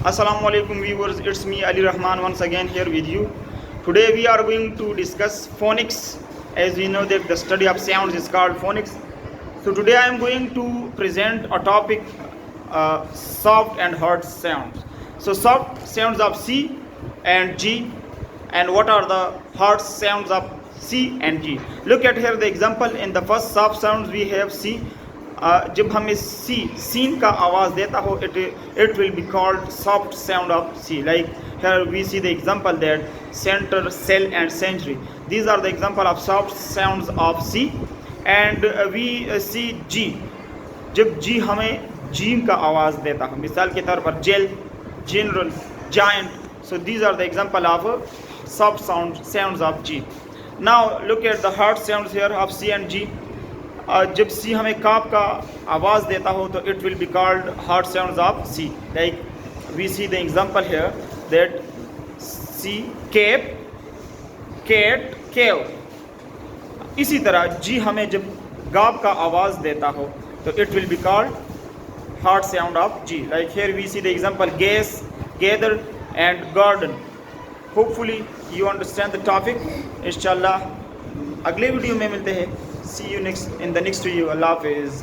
Assalamu alaikum viewers, it's me Ali Rahman once again here with you. Today we are going to discuss phonics. As we know that the study of sounds is called phonics. So today I am going to present a topic, soft and hard sounds. So soft sounds of C and G, and what are the hard sounds of C and G. Look at here the example. In the first soft sounds we have C. जब हमें scene का आवाज़ देता हो it will be called soft sound of C. Like here we see the example that center, cell and century. These are the example of soft sounds of C. And we see G. जब G हमें gym का आवाज़ देता हो, मिसाल के तौर पर jail, general, giant. So these are the example of soft sounds of G. Now look at the hard sounds here of C and G. जब सी हमें काप का आवाज़ देता हो तो it will be called hard sounds of C. Like we see the example here that C cap, cat, cave. इसी तरह जी हमें जब गाप का आवाज़ देता हो तो it will be called hard sound of G. Like here we see the example gas, gather and garden. Hopefully you understand the topic. इंशाल्लाह अगले वीडियो में मिलते हैं. See you next in the next video. Allah Hafiz.